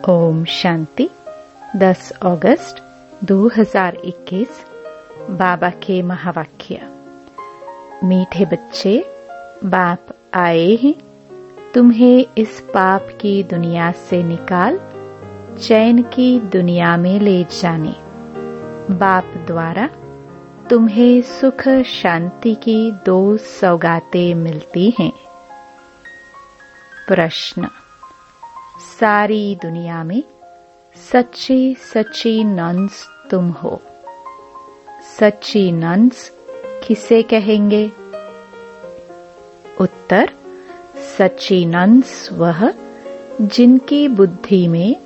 ओम शांति। 10 अगस्त 2021 बाबा के महावाक्य। मीठे बच्चे, बाप आए हैं तुम्हें इस पाप की दुनिया से निकाल चैन की दुनिया में ले जाने। बाप द्वारा तुम्हें सुख शांति की 2 सौगातें मिलती हैं। प्रश्न, सारी दुनिया में सच्ची सच्ची नन्स तुम हो। सच्ची नन्स किसे कहेंगे? उत्तर, सच्ची नन्स वह जिनकी बुद्धि में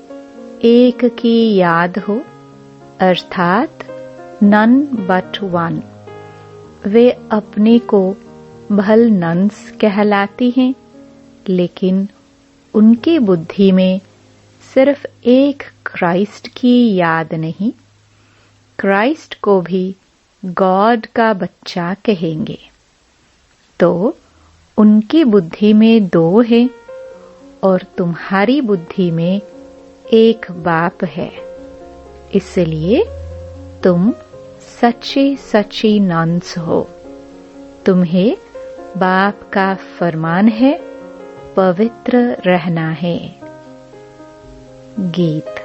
एक की याद हो, अर्थात नन बट वन। वे अपने को भल नन्स कहलाती हैं, लेकिन उनकी बुद्धि में सिर्फ एक क्राइस्ट की याद नहीं, क्राइस्ट को भी गॉड का बच्चा कहेंगे। तो उनकी बुद्धि में 2 है और तुम्हारी बुद्धि में एक बाप है। इसलिए तुम सच्ची सच्ची नन्स हो। तुम्हें बाप का फरमान है, पवित्र रहना है। गीत।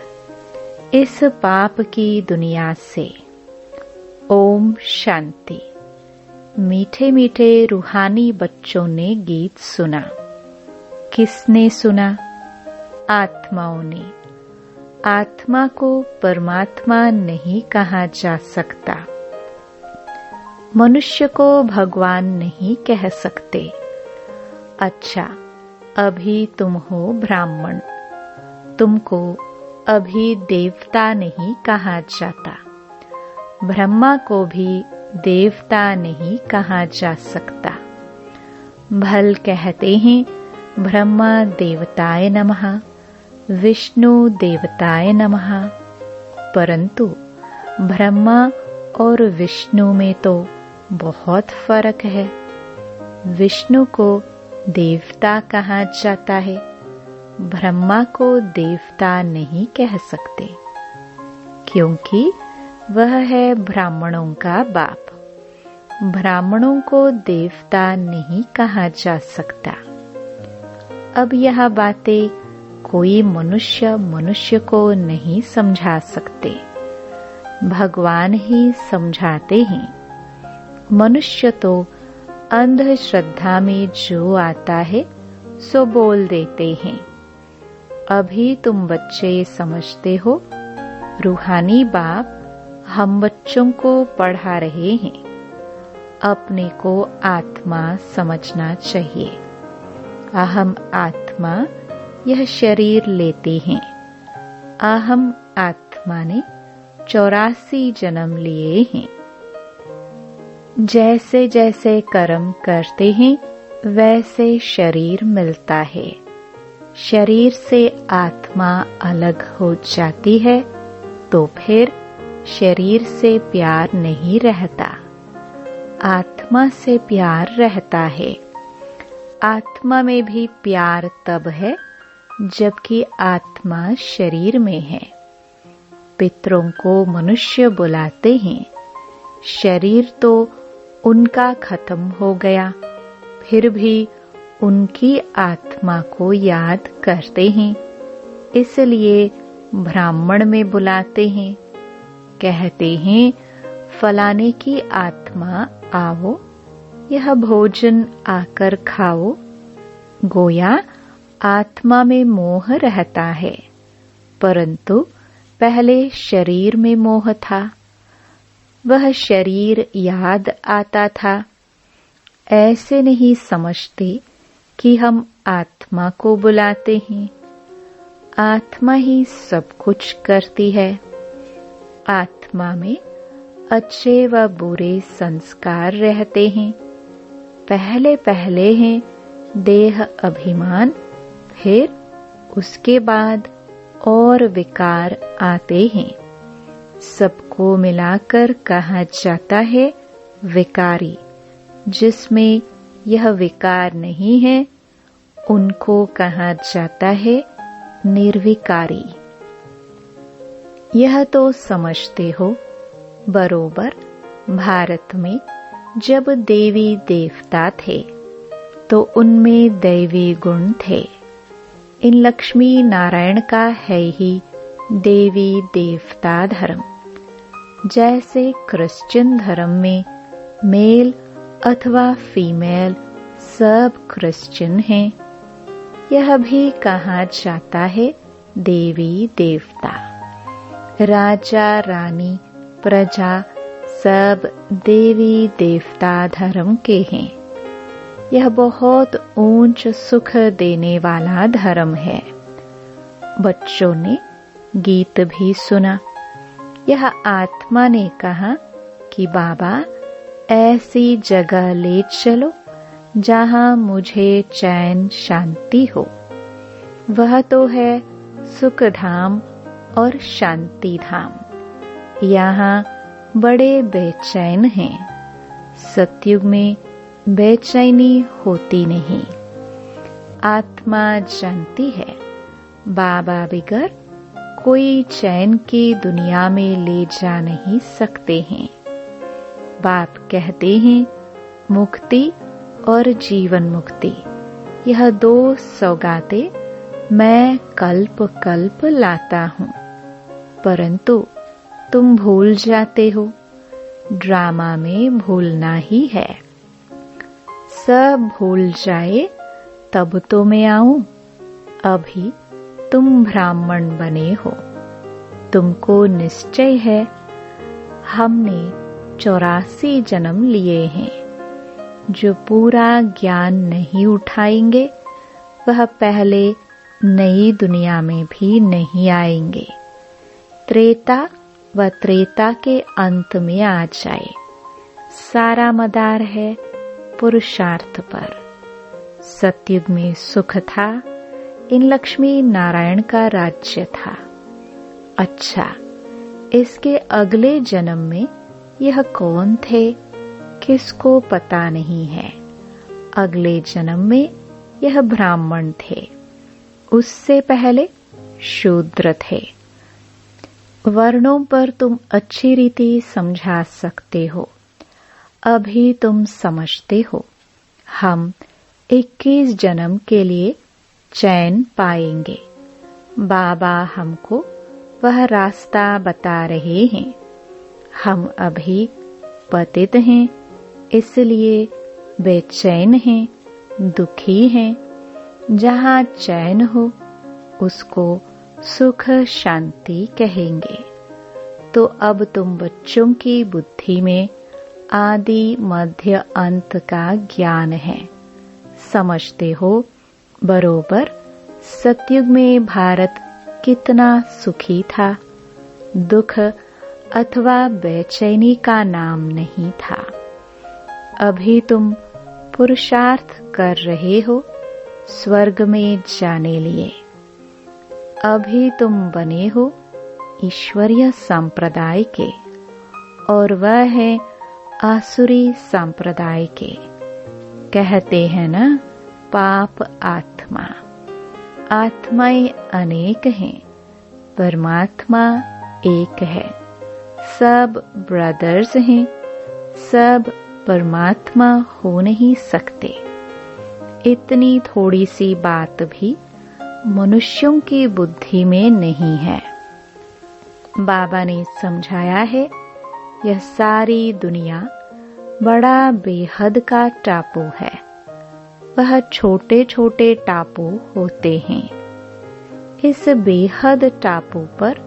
इस पाप की दुनिया से ओम शांति। मीठे मीठे रूहानी बच्चों ने गीत सुना। किसने सुना? आत्माओं ने। आत्मा को परमात्मा नहीं कहा जा सकता। मनुष्य को भगवान नहीं कह सकते। अच्छा, अभी तुम हो ब्राह्मण, तुमको अभी देवता नहीं कहा जाता। ब्रह्मा को भी देवता नहीं कहा जा सकता। भल कहते हैं ब्रह्मा देवताय नमः, विष्णु देवताय नमः, परंतु ब्रह्मा और विष्णु में तो बहुत फर्क है। विष्णु को देवता कहा जाता है, ब्रह्मा को देवता नहीं कह सकते, क्योंकि वह है ब्राह्मणों का बाप। ब्राह्मणों को देवता नहीं कहा जा सकता। अब यह बातें कोई मनुष्य को नहीं समझा सकते, भगवान ही समझाते हैं। मनुष्य तो अंधश्रद्धा में जो आता है सो बोल देते हैं। अभी तुम बच्चे समझते हो, रूहानी बाप हम बच्चों को पढ़ा रहे हैं। अपने को आत्मा समझना चाहिए। अहम आत्मा यह शरीर लेते हैं। अहम आत्मा ने 84 जन्म लिए हैं। जैसे जैसे कर्म करते हैं वैसे शरीर मिलता है। शरीर से आत्मा अलग हो जाती है तो फिर शरीर से प्यार नहीं रहता, आत्मा से प्यार रहता है। आत्मा में भी प्यार तब है जबकि आत्मा शरीर में है। पितरों को मनुष्य बुलाते हैं। शरीर तो उनका खत्म हो गया, फिर भी उनकी आत्मा को याद करते हैं, इसलिए ब्राह्मण में बुलाते हैं। कहते हैं फलाने की आत्मा आओ, यह भोजन आकर खाओ। गोया आत्मा में मोह रहता है, परंतु पहले शरीर में मोह था। वह शरीर याद आता था। ऐसे नहीं समझते कि हम आत्मा को बुलाते हैं। आत्मा ही सब कुछ करती है। आत्मा में अच्छे व बुरे संस्कार रहते हैं। पहले पहले हैं देह अभिमान, फिर उसके बाद और विकार आते हैं। सबको मिलाकर कहा जाता है विकारी। जिसमें यह विकार नहीं है उनको कहा जाता है निर्विकारी। यह तो समझते हो बरोबर भारत में जब देवी देवता थे तो उनमें दैवी गुण थे। इन लक्ष्मी नारायण का है ही देवी देवता धर्म। जैसे क्रिश्चियन धर्म में मेल अथवा फीमेल सब क्रिश्चियन हैं, यह भी कहा जाता है देवी देवता। राजा रानी प्रजा सब देवी देवता धर्म के हैं। यह बहुत ऊंच सुख देने वाला धर्म है। बच्चों ने गीत भी सुना। यह आत्मा ने कहा कि बाबा ऐसी जगह ले चलो जहां मुझे चैन शांति हो। वह तो है सुख धाम और शांति धाम। यहाँ बड़े बेचैन हैं। सतयुग में बेचैनी होती नहीं। आत्मा जानती है बाबा बिगर कोई चैन की दुनिया में ले जा नहीं सकते हैं। बाप कहते हैं मुक्ति और जीवन मुक्ति, यह दो सौगातें मैं कल्प कल्प लाता हूँ, परंतु तुम भूल जाते हो। ड्रामा में भूलना ही है। सब भूल जाए तब तो मैं आऊं। अभी तुम ब्राह्मण बने हो, तुमको निश्चय है हमने 84 जन्म लिए हैं। जो पूरा ज्ञान नहीं उठाएंगे वह पहले नई दुनिया में भी नहीं आएंगे। त्रेता व त्रेता के अंत में आ जाए। सारा मदार है पुरुषार्थ पर। सतयुग में सुख था, इन लक्ष्मी नारायण का राज्य था। अच्छा, इसके अगले जन्म में यह कौन थे किसको पता नहीं है। अगले जन्म में यह ब्राह्मण थे, उससे पहले शूद्र थे। वर्णों पर तुम अच्छी रीति समझा सकते हो। अभी तुम समझते हो हम 21 जन्म के लिए चैन पाएंगे। बाबा हमको वह रास्ता बता रहे हैं। हम अभी पतित हैं, इसलिए बेचैन हैं, दुखी हैं। जहाँ चैन हो उसको सुख शांति कहेंगे। तो अब तुम बच्चों की बुद्धि में आदि मध्य अंत का ज्ञान है। समझते हो बरोबर सतयुग में भारत कितना सुखी था। दुख अथवा बेचैनी का नाम नहीं था। अभी तुम पुरुषार्थ कर रहे हो स्वर्ग में जाने लिए। अभी तुम बने हो ईश्वरीय संप्रदाय के और वह है आसुरी संप्रदाय के। कहते हैं ना पाप आत्मा। आत्माएं अनेक हैं, परमात्मा एक है। सब ब्रदर्स हैं, सब परमात्मा हो नहीं सकते। इतनी थोड़ी सी बात भी मनुष्यों की बुद्धि में नहीं है। बाबा ने समझाया है यह सारी दुनिया बड़ा बेहद का टापू है। वह छोटे छोटे टापू होते हैं। इस बेहद टापू पर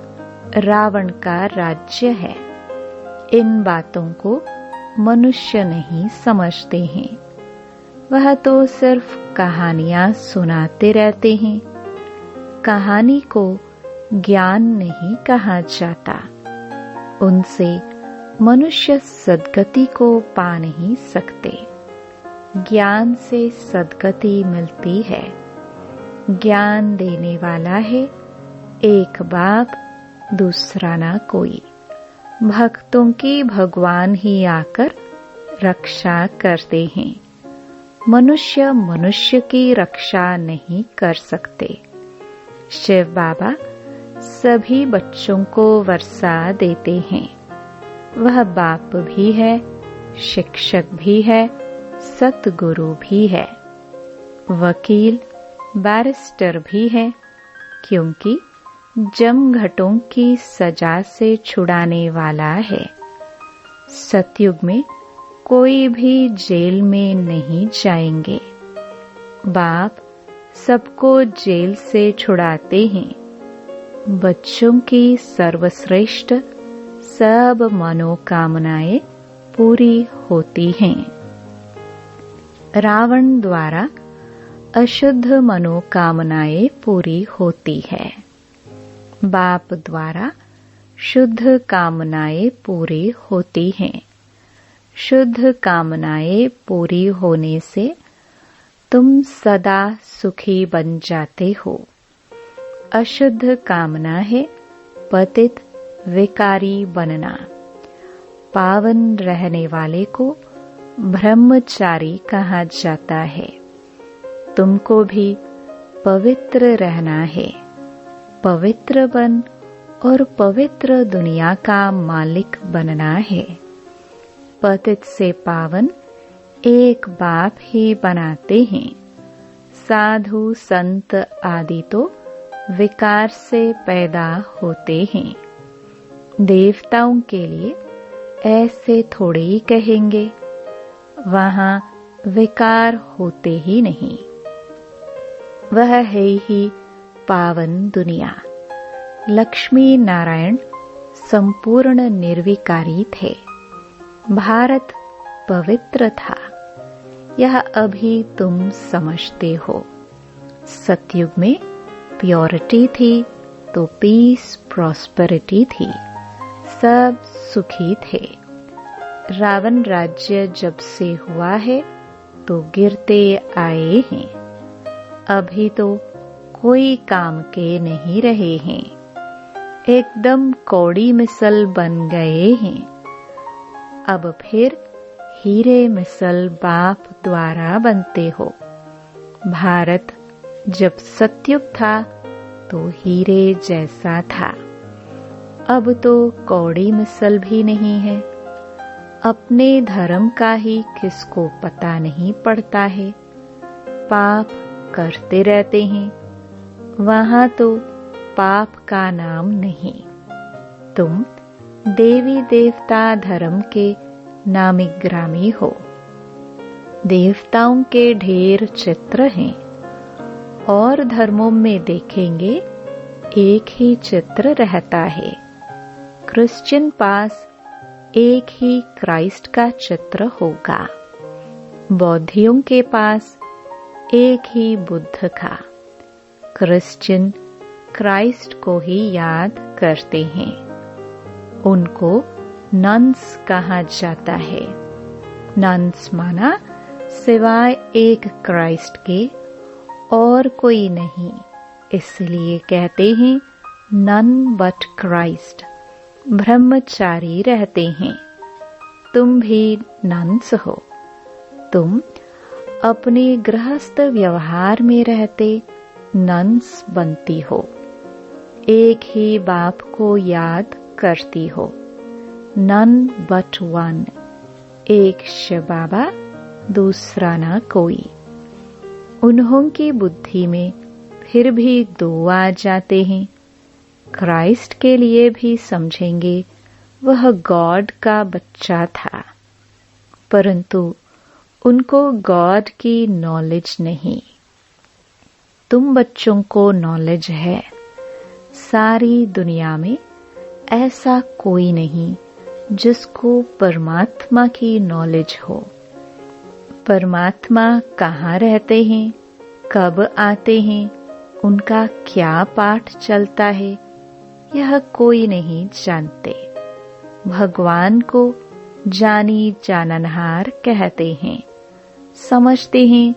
रावण का राज्य है। इन बातों को मनुष्य नहीं समझते हैं। वह तो सिर्फ कहानियां सुनाते रहते हैं। कहानी को ज्ञान नहीं कहा जाता। उनसे मनुष्य सद्गति को पा नहीं सकते। ज्ञान से सद्गति मिलती है। ज्ञान देने वाला है एक बाप, दूसरा ना कोई। भक्तों की भगवान ही आकर रक्षा करते हैं। मनुष्य मनुष्य की रक्षा नहीं कर सकते। शिव बाबा सभी बच्चों को वर्षा देते हैं। वह बाप भी है, शिक्षक भी है, सतगुरु भी है, वकील, बैरिस्टर भी है, क्योंकि जमघटों की सजा से छुड़ाने वाला है। सतयुग में कोई भी जेल में नहीं जाएंगे। बाप सबको जेल से छुड़ाते हैं। बच्चों की सर्वश्रेष्ठ सब मनोकामनाएं पूरी होती हैं। रावण द्वारा अशुद्ध मनोकामनाएं पूरी होती है। बाप द्वारा शुद्ध कामनाएं पूरी होती हैं। शुद्ध कामनाएं पूरी होने से तुम सदा सुखी बन जाते हो। अशुद्ध कामना है पतित विकारी बनना। पावन रहने वाले को ब्रह्मचारी कहा जाता है। तुमको भी पवित्र रहना है। पवित्र बन और पवित्र दुनिया का मालिक बनना है। पतित से पावन एक बाप ही बनाते हैं। साधु संत आदि तो विकार से पैदा होते हैं। देवताओं के लिए ऐसे थोड़े ही कहेंगे, वहां विकार होते ही नहीं। वह है ही पावन दुनिया। लक्ष्मी नारायण संपूर्ण निर्विकारी थे। भारत पवित्र था। यह अभी तुम समझते हो। सतयुग में प्योरिटी थी तो पीस प्रॉस्पेरिटी थी। सब सुखी थे। रावण राज्य जब से हुआ है तो गिरते आए हैं। अभी तो कोई काम के नहीं रहे हैं। एकदम कौड़ी मिसल बन गए हैं। अब फिर हीरे मिसल बाप द्वारा बनते हो। भारत जब सतयुग था तो हीरे जैसा था। अब तो कौड़ी मिसल भी नहीं है। अपने धर्म का ही किसको पता नहीं पड़ता है। पाप करते रहते हैं। वहां तो पाप का नाम नहीं। तुम देवी देवता धर्म के नामी ग्रामी हो। देवताओं के ढेर चित्र हैं और धर्मों में देखेंगे एक ही चित्र रहता है। क्रिश्चियन पास एक ही क्राइस्ट का चित्र होगा। बौद्धियों के पास एक ही बुद्ध का। क्रिश्चियन क्राइस्ट को ही याद करते हैं। उनको नन्स कहा जाता है। नन्स माना सिवाय एक क्राइस्ट के और कोई नहीं, इसलिए कहते हैं नन बट क्राइस्ट। ब्रह्मचारी रहते हैं। तुम भी नन्स हो। तुम अपने गृहस्थ व्यवहार में रहते नन्स बनती हो। एक ही बाप को याद करती हो। None but one. एक शिव बाबा, दूसरा ना कोई। उन्हों की बुद्धि में फिर भी दो आ जाते हैं। क्राइस्ट के लिए भी समझेंगे वह गॉड का बच्चा था, परंतु उनको गॉड की नॉलेज नहीं। तुम बच्चों को नॉलेज है। सारी दुनिया में ऐसा कोई नहीं जिसको परमात्मा की नॉलेज हो। परमात्मा कहाँ रहते हैं, कब आते हैं, उनका क्या पाठ चलता है, यह कोई नहीं जानते। भगवान को जानी जाननहार कहते हैं। समझते हैं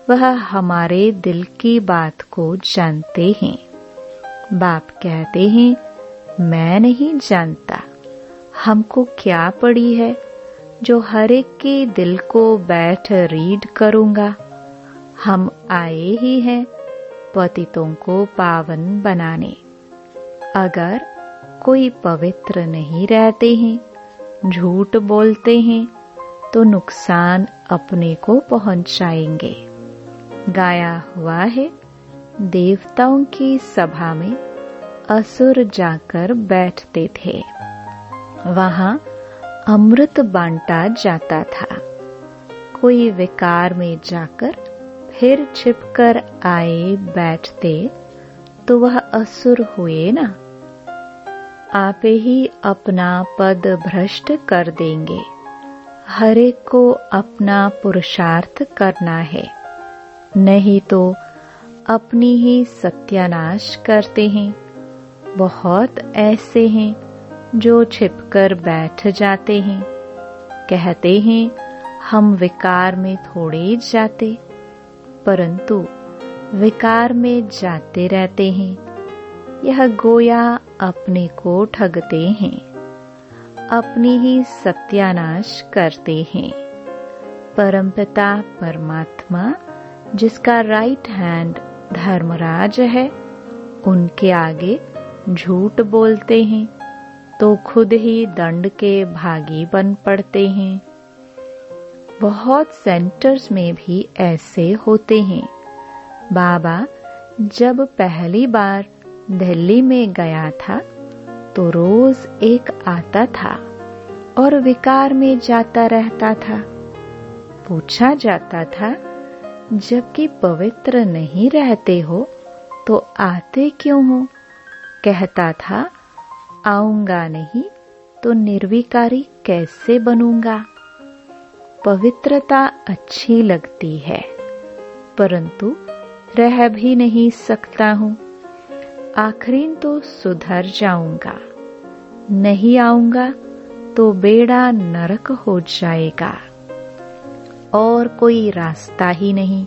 वह हमारे दिल की बात को जानते हैं। बाप कहते हैं मैं नहीं जानता। हमको क्या पड़ी है जो हर एक के दिल को बैठ रीड करूंगा। हम आए ही हैं पतितों को पावन बनाने। अगर कोई पवित्र नहीं रहते हैं, झूठ बोलते हैं, तो नुकसान अपने को पहुंचाएंगे। गाया हुआ है, देवताओं की सभा में असुर जाकर बैठते थे। वहां अमृत बांटा जाता था। कोई विकार में जाकर फिर छिपकर आए बैठते तो वह असुर हुए ना। आप ही अपना पद भ्रष्ट कर देंगे। हर एक को अपना पुरुषार्थ करना है, नहीं तो अपनी ही सत्यानाश करते हैं। बहुत ऐसे हैं जो छिपकर बैठ जाते हैं, कहते हैं हम विकार में थोड़े जाते, परंतु विकार में जाते रहते हैं। यह गोया अपने को ठगते हैं, अपनी ही सत्यानाश करते हैं। परमपिता परमात्मा, जिसका राइट हैंड धर्मराज है, उनके आगे झूठ बोलते हैं तो खुद ही दंड के भागी बन पड़ते हैं। बहुत सेंटर्स में भी ऐसे होते हैं। बाबा जब पहली बार दिल्ली में गया था तो रोज एक आता था और विकार में जाता रहता था। पूछा जाता था, जबकि पवित्र नहीं रहते हो तो आते क्यों हो? कहता था, आऊंगा नहीं तो निर्विकारी कैसे बनूंगा। पवित्रता अच्छी लगती है, परंतु रह भी नहीं सकता हूँ। आखिरी तो सुधर जाऊंगा, नहीं आऊंगा तो बेड़ा नरक हो जाएगा और कोई रास्ता ही नहीं।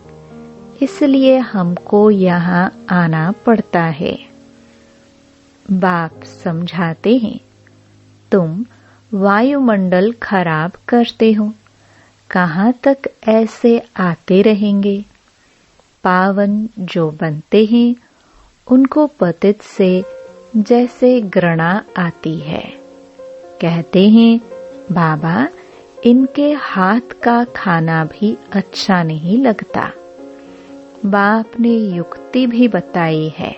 इसलिए हमको यहाँ आना पड़ता है। बाप समझाते हैं, तुम वायुमंडल खराब करते हो, कहाँ तक ऐसे आते रहेंगे? पावन जो बनते हैं उनको पतित से जैसे घृणा आती है। कहते हैं, बाबा इनके हाथ का खाना भी अच्छा नहीं लगता। बाप ने युक्ति भी बताई है,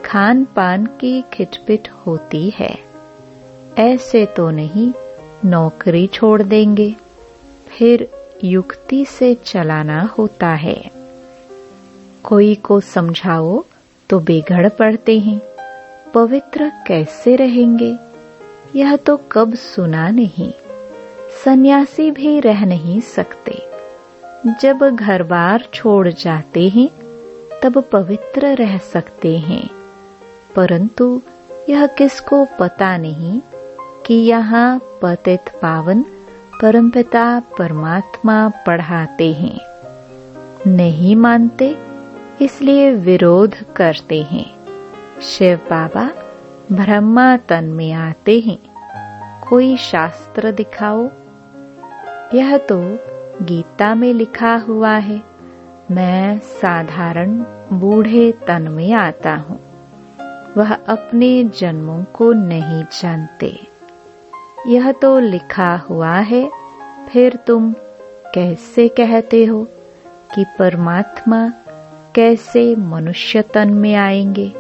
खान पान की खिटपिट होती है। ऐसे तो नहीं नौकरी छोड़ देंगे, फिर युक्ति से चलाना होता है। कोई को समझाओ तो बिगड़ पड़ते हैं। पवित्र कैसे रहेंगे? यह तो कब सुना नहीं। सन्यासी भी रह नहीं सकते। जब घर बार छोड़ जाते हैं तब पवित्र रह सकते हैं, परंतु यह किसको पता नहीं कि यहाँ पतित पावन परमपिता परमात्मा पढ़ाते हैं। नहीं मानते, इसलिए विरोध करते हैं। शिव बाबा ब्रह्मा तन में आते हैं। कोई शास्त्र दिखाओ। यह तो गीता में लिखा हुआ है, मैं साधारण बूढ़े तन में आता हूँ। वह अपने जन्मों को नहीं जानते। यह तो लिखा हुआ है, फिर तुम कैसे कहते हो कि परमात्मा कैसे मनुष्य तन में आएंगे?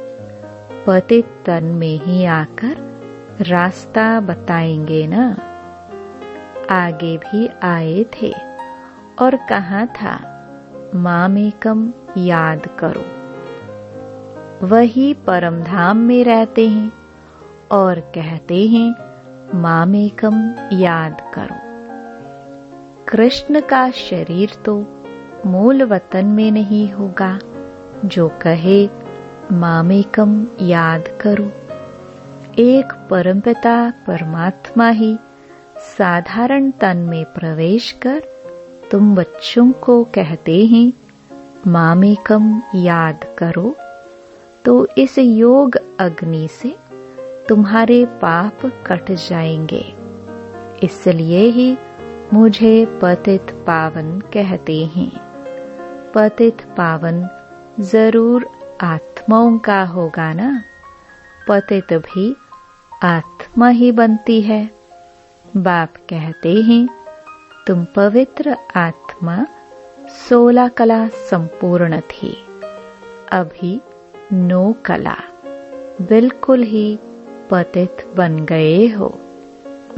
पतित तन में ही आकर रास्ता बताएंगे ना। आगे भी आए थे और कहा था, मामेकम याद करो। वही परमधाम में रहते हैं और कहते हैं, मामेकम याद करो। कृष्ण का शरीर तो मूल वतन में नहीं होगा जो कहे मामेकम याद करो। एक परमपिता परमात्मा ही साधारण तन में प्रवेश कर तुम बच्चों को कहते हैं मामेकम याद करो, तो इस योग अग्नि से तुम्हारे पाप कट जाएंगे। इसलिए ही मुझे पतित पावन कहते हैं। पतित पावन जरूर आत्माओं का होगा ना। पतित भी आत्मा ही बनती है। बाप कहते हैं, तुम पवित्र आत्मा 16 कला संपूर्ण थी, अभी 9 कला, बिल्कुल ही पतित बन गए हो।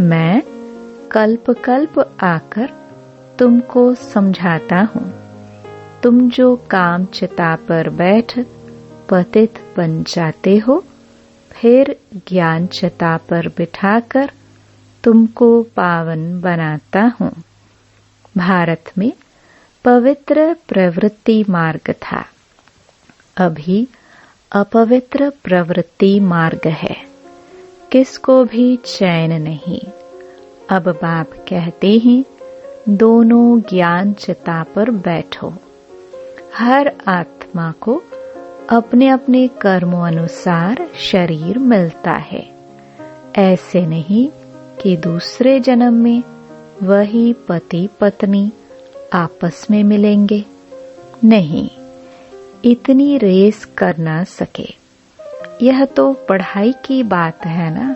मैं कल्प कल्प आकर तुमको समझाता हूँ। तुम जो काम चिता पर बैठ पतित बन जाते हो, फिर ज्ञान चिता पर बिठाकर तुमको पावन बनाता हूँ। भारत में पवित्र प्रवृत्ति मार्ग था, अभी अपवित्र प्रवृत्ति मार्ग है। किसको भी चैन नहीं। अब बाप कहते हैं, दोनों ज्ञान चिता पर बैठो। हर आत्मा को अपने अपने कर्मों अनुसार शरीर मिलता है। ऐसे नहीं कि दूसरे जन्म में वही पति पत्नी आपस में मिलेंगे। नहीं, इतनी रेस कर ना सके। यह तो पढ़ाई की बात है ना।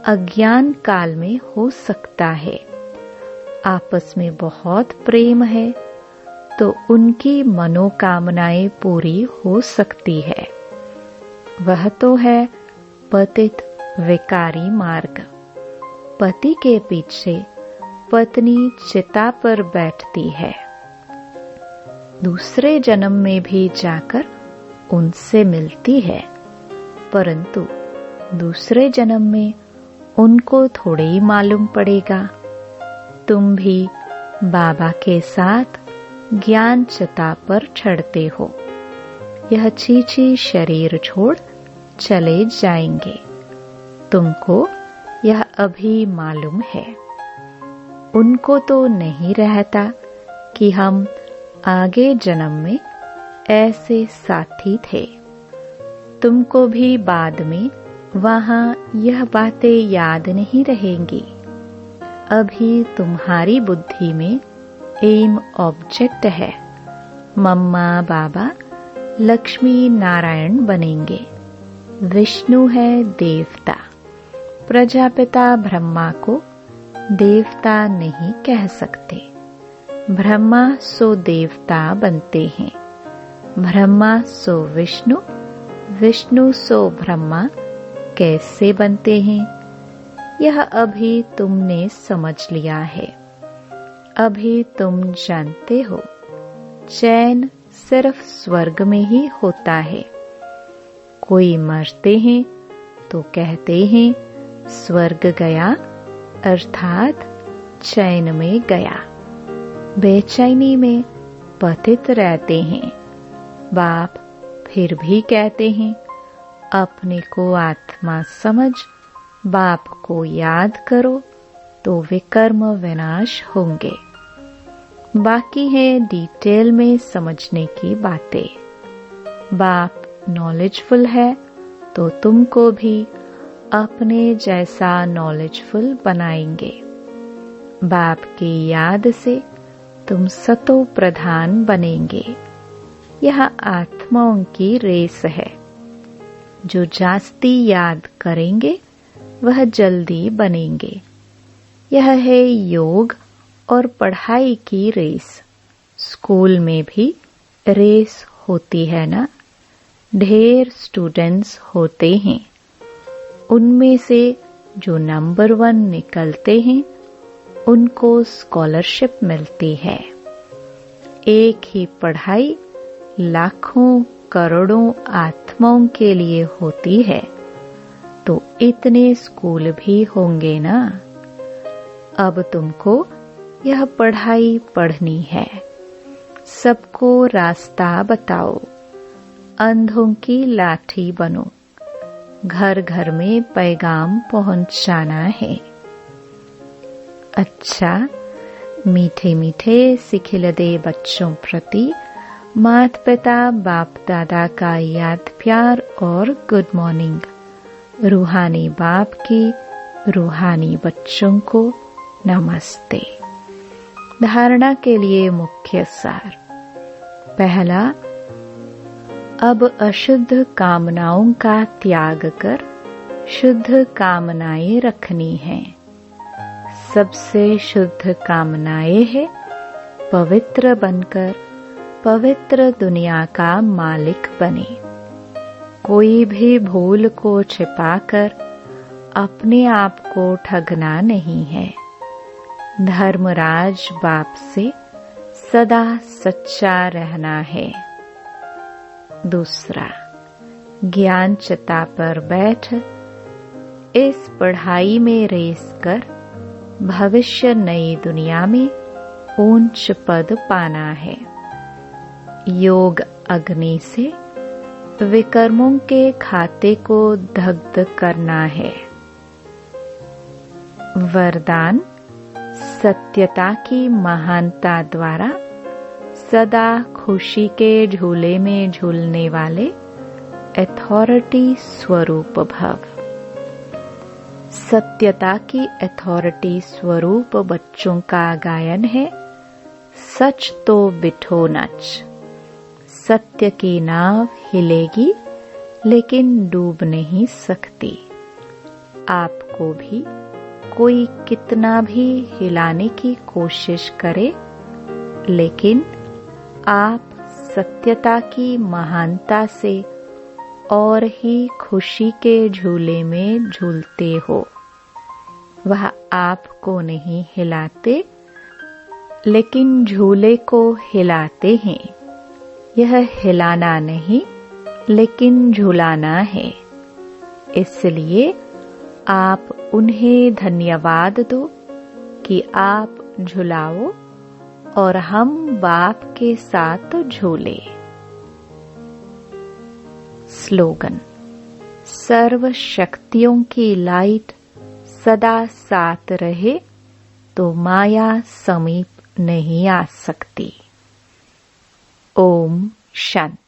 अज्ञान काल में हो सकता है। आपस में बहुत प्रेम है तो उनकी मनोकामनाएं पूरी हो सकती है। वह तो है पतित विकारी मार्ग। पति के पीछे पत्नी चिता पर बैठती है। दूसरे जन्म में भी जाकर उनसे मिलती है, परंतु दूसरे जन्म में उनको थोड़े ही मालूम पड़ेगा। तुम भी बाबा के साथ ज्ञान चिता पर चढ़ते हो। यह चीची शरीर छोड़ चले जाएंगे। तुमको यह अभी मालूम है। उनको तो नहीं रहता कि हम आगे जन्म में ऐसे साथी थे। तुमको भी बाद में वहां यह बातें याद नहीं रहेंगी। अभी तुम्हारी बुद्धि में एम ऑब्जेक्ट है। मम्मा बाबा लक्ष्मी नारायण बनेंगे। विष्णु है देवता। प्रजापिता ब्रह्मा को देवता नहीं कह सकते। ब्रह्मा सो देवता बनते हैं। ब्रह्मा सो विष्णु, विष्णु सो ब्रह्मा कैसे बनते हैं? यह अभी तुमने समझ लिया है। अभी तुम जानते हो, चैन सिर्फ स्वर्ग में ही होता है। कोई मरते हैं तो कहते हैं स्वर्ग गया, अर्थात चैन में गया। बेचैनी में पतित रहते हैं। बाप फिर भी कहते हैं, अपने को आत्मा समझ बाप को याद करो तो विकर्म विनाश होंगे। बाकी है डिटेल में समझने की बातें। बाप नॉलेजफुल है तो तुमको भी अपने जैसा नॉलेजफुल बनाएंगे। बाप की याद से तुम सतो प्रधान बनेंगे। यह आत्माओं की रेस है। जो जास्ती याद करेंगे वह जल्दी बनेंगे। यह है योग और पढ़ाई की रेस। स्कूल में भी रेस होती है ना। ढेर स्टूडेंट्स होते हैं। उनमें से जो नंबर 1 निकलते हैं उनको स्कॉलरशिप मिलती है। एक ही पढ़ाई लाखों करोड़ों आत्माओं के लिए होती है तो इतने स्कूल भी होंगे ना। अब तुमको यह पढ़ाई पढ़नी है। सबको रास्ता बताओ। अंधों की लाठी बनो। घर घर में पैगाम पहुंचाना है। अच्छा, मीठे मीठे सिखिलदे बच्चों प्रति माता पिता बाप दादा का याद प्यार और गुड मॉर्निंग। रूहानी बाप की रूहानी बच्चों को नमस्ते। धारणा के लिए मुख्य सार। पहला, अब अशुद्ध कामनाओं का त्याग कर शुद्ध कामनाएं रखनी हैं। सबसे शुद्ध कामनाएं है पवित्र बनकर पवित्र दुनिया का मालिक बने। कोई भी भूल को छिपाकर अपने आप को ठगना नहीं है। धर्मराज बाप से सदा सच्चा रहना है। दूसरा, ज्ञान चिता पर बैठ इस पढ़ाई में रेस कर भविष्य नई दुनिया में ऊंच पद पाना है। योग अग्नि से विकर्मों के खाते को दग्ध करना है। वरदान, सत्यता की महानता द्वारा सदा खुशी के झूले में झूलने वाले अथॉरिटी स्वरूप भव। सत्यता की अथॉरिटी स्वरूप बच्चों का गायन है। सच तो बिठो नच। सत्य की नाव हिलेगी लेकिन डूब नहीं सकती। आपको भी कोई कितना भी हिलाने की कोशिश करे, लेकिन आप सत्यता की महानता से और ही खुशी के झूले में झूलते हो। वह आपको नहीं हिलाते, लेकिन झूले को हिलाते हैं। यह हिलाना नहीं, लेकिन झुलाना है। इसलिए आप उन्हें धन्यवाद दो कि आप झुलाओ और हम बाप के साथ झूले। स्लोगन, सर्व शक्तियों की लाइट सदा साथ रहे तो माया समीप नहीं आ सकती। ओम शांति।